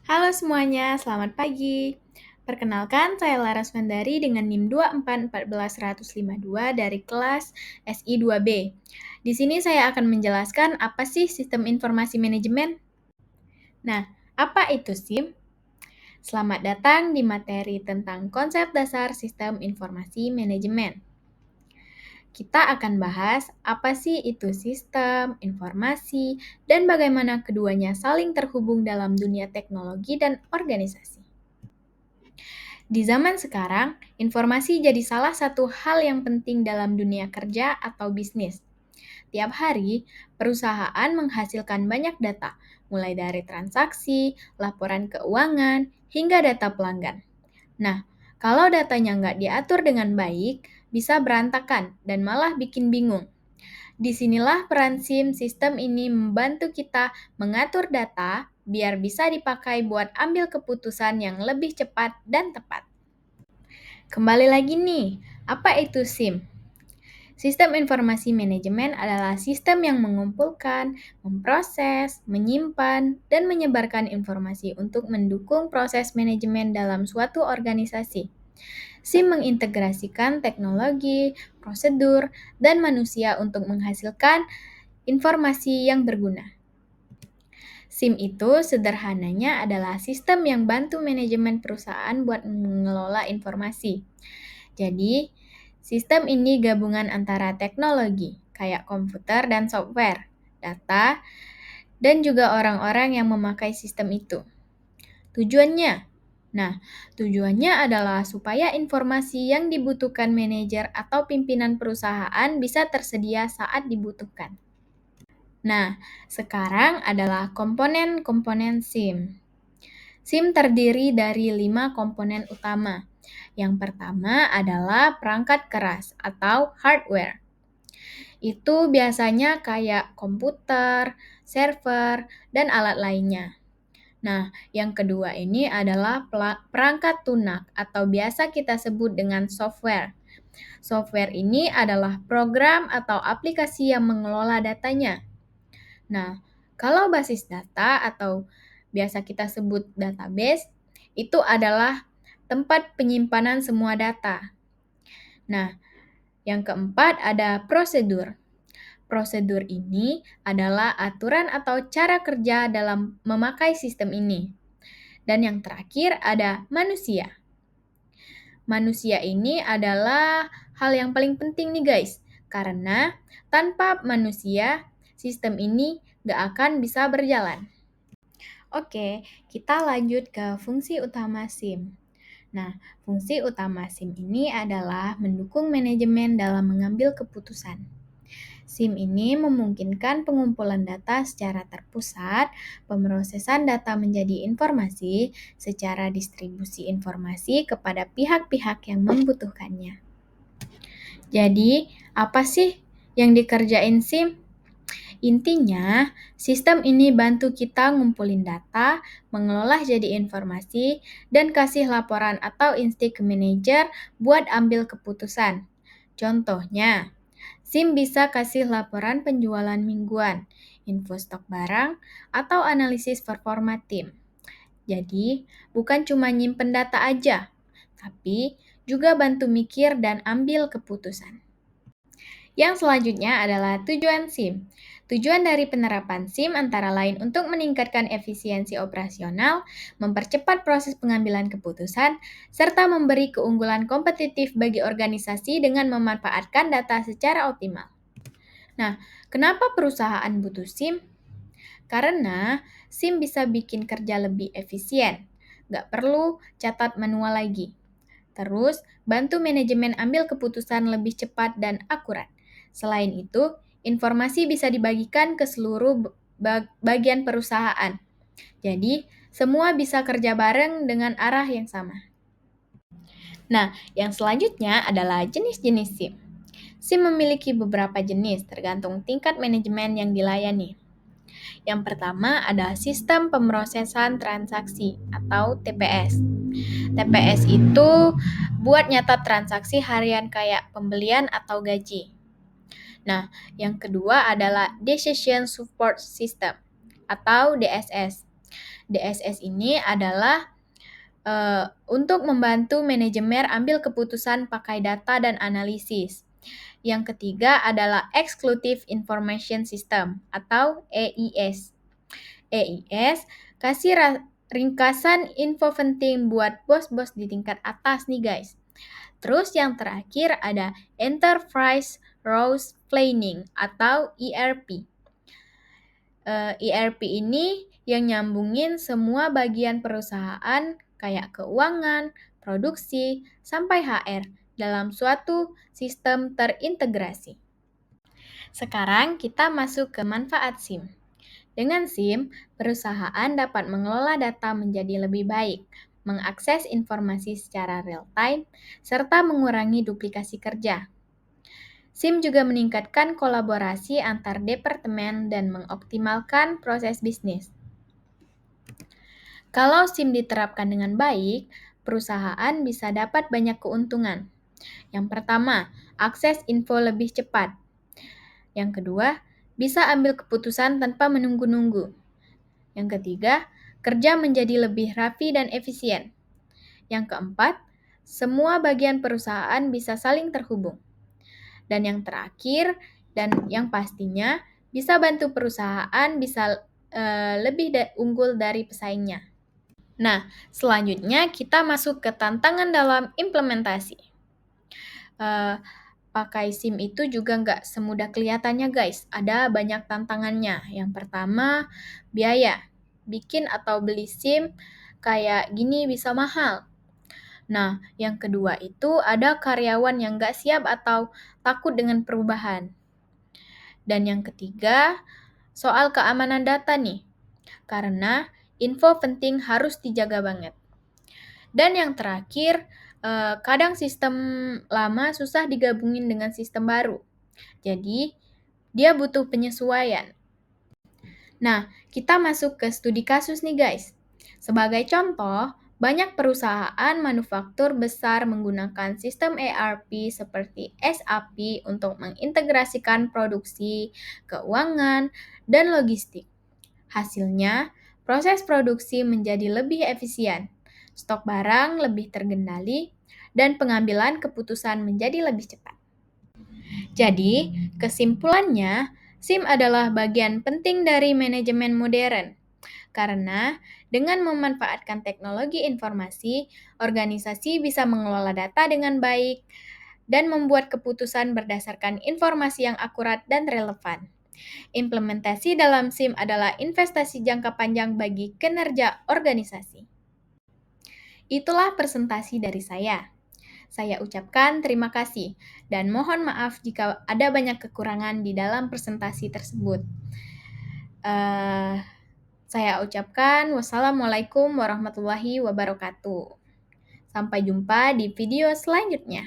Halo semuanya, selamat pagi. Perkenalkan, saya Laras Mandari dengan NIM 2414152 dari kelas SI 2B. Di sini saya akan menjelaskan apa sih sistem informasi manajemen. Nah, apa itu SIM? Selamat datang di materi tentang konsep dasar sistem informasi manajemen. Kita akan bahas apa sih itu sistem, informasi, dan bagaimana keduanya saling terhubung dalam dunia teknologi dan organisasi. Di zaman sekarang, informasi jadi salah satu hal yang penting dalam dunia kerja atau bisnis. Tiap hari, perusahaan menghasilkan banyak data, mulai dari transaksi, laporan keuangan, hingga data pelanggan. Nah, kalau datanya nggak diatur dengan baik, bisa berantakan dan malah bikin bingung. Disinilah peran SIM sistem ini membantu kita mengatur data biar bisa dipakai buat ambil keputusan yang lebih cepat dan tepat. Kembali lagi nih, apa itu SIM? Sistem informasi manajemen adalah sistem yang mengumpulkan, memproses, menyimpan, dan menyebarkan informasi untuk mendukung proses manajemen dalam suatu organisasi. SIM mengintegrasikan teknologi, prosedur, dan manusia untuk menghasilkan informasi yang berguna. SIM itu sederhananya adalah sistem yang bantu manajemen perusahaan buat mengelola informasi. Jadi, sistem ini gabungan antara teknologi, kayak komputer dan software, data, dan juga orang-orang yang memakai sistem itu. Tujuannya? Nah, tujuannya adalah supaya informasi yang dibutuhkan manajer atau pimpinan perusahaan bisa tersedia saat dibutuhkan. Nah, sekarang adalah komponen-komponen SIM. SIM terdiri dari 5 komponen utama. Yang pertama adalah perangkat keras atau hardware. Itu biasanya kayak komputer, server, dan alat lainnya. Nah, yang kedua ini adalah perangkat lunak atau biasa kita sebut dengan software. Software ini adalah program atau aplikasi yang mengelola datanya. Nah, kalau basis data atau biasa kita sebut database, itu adalah tempat penyimpanan semua data. Nah, yang keempat ada prosedur. Prosedur ini adalah aturan atau cara kerja dalam memakai sistem ini. Dan yang terakhir ada manusia. Manusia ini adalah hal yang paling penting nih guys, karena tanpa manusia, sistem ini gak akan bisa berjalan. Oke, kita lanjut ke fungsi utama SIM. Nah, fungsi utama SIM ini adalah mendukung manajemen dalam mengambil keputusan. SIM ini memungkinkan pengumpulan data secara terpusat, pemrosesan data menjadi informasi, secara distribusi informasi kepada pihak-pihak yang membutuhkannya. Jadi, apa sih yang dikerjain SIM? Intinya, sistem ini bantu kita ngumpulin data, mengelola jadi informasi, dan kasih laporan atau instik ke manajer buat ambil keputusan. Contohnya, SIM bisa kasih laporan penjualan mingguan, info stok barang, atau analisis performa tim. Jadi, bukan cuma nyimpen data aja, tapi juga bantu mikir dan ambil keputusan. Yang selanjutnya adalah tujuan SIM. Tujuan dari penerapan SIM antara lain untuk meningkatkan efisiensi operasional, mempercepat proses pengambilan keputusan, serta memberi keunggulan kompetitif bagi organisasi dengan memanfaatkan data secara optimal. Nah, kenapa perusahaan butuh SIM? Karena SIM bisa bikin kerja lebih efisien, nggak perlu catat manual lagi. Terus, bantu manajemen ambil keputusan lebih cepat dan akurat. Selain itu, informasi bisa dibagikan ke seluruh bagian perusahaan. Jadi, semua bisa kerja bareng dengan arah yang sama. Nah, yang selanjutnya adalah jenis-jenis SIM. SIM memiliki beberapa jenis tergantung tingkat manajemen yang dilayani. Yang pertama ada sistem pemrosesan transaksi atau TPS. TPS itu buat nyatat transaksi harian kayak pembelian atau gaji. Nah, yang kedua adalah Decision Support System atau DSS. DSS ini adalah untuk membantu manajemen ambil keputusan pakai data dan analisis. Yang ketiga adalah Exclusive Information System atau EIS. EIS kasih ringkasan info penting buat bos-bos di tingkat atas nih guys. Terus yang terakhir ada Enterprise Resource Planning atau ERP. ERP ini yang nyambungin semua bagian perusahaan kayak keuangan, produksi, sampai HR dalam suatu sistem terintegrasi. Sekarang kita masuk ke manfaat SIM. Dengan SIM, perusahaan dapat mengelola data menjadi lebih baik, mengakses informasi secara real-time, serta mengurangi duplikasi kerja. SIM juga meningkatkan kolaborasi antar departemen dan mengoptimalkan proses bisnis. Kalau SIM diterapkan dengan baik, perusahaan bisa dapat banyak keuntungan. Yang pertama, akses info lebih cepat. Yang kedua, bisa ambil keputusan tanpa menunggu-nunggu. Yang ketiga, kerja menjadi lebih rapi dan efisien. Yang keempat, semua bagian perusahaan bisa saling terhubung. Dan yang terakhir, dan yang pastinya, bisa bantu perusahaan bisa lebih unggul dari pesaingnya. Nah, selanjutnya kita masuk ke tantangan dalam implementasi. Pakai SIM itu juga nggak semudah kelihatannya guys, ada banyak tantangannya. Yang pertama, biaya. Bikin atau beli SIM kayak gini bisa mahal. Nah, yang kedua itu ada karyawan yang nggak siap atau takut dengan perubahan. Dan yang ketiga, soal keamanan data nih. Karena info penting harus dijaga banget. Dan yang terakhir, kadang sistem lama susah digabungin dengan sistem baru. Jadi, dia butuh penyesuaian. Nah, kita masuk ke studi kasus nih guys. Sebagai contoh, banyak perusahaan manufaktur besar menggunakan sistem ERP seperti SAP untuk mengintegrasikan produksi, keuangan, dan logistik. Hasilnya, proses produksi menjadi lebih efisien, stok barang lebih terkendali, dan pengambilan keputusan menjadi lebih cepat. Jadi, kesimpulannya, SIM adalah bagian penting dari manajemen modern. Karena dengan memanfaatkan teknologi informasi, organisasi bisa mengelola data dengan baik dan membuat keputusan berdasarkan informasi yang akurat dan relevan. Implementasi dalam SIM adalah investasi jangka panjang bagi kinerja organisasi. Itulah presentasi dari saya. Saya ucapkan terima kasih dan mohon maaf jika ada banyak kekurangan di dalam presentasi tersebut. Saya ucapkan wassalamualaikum warahmatullahi wabarakatuh. Sampai jumpa di video selanjutnya.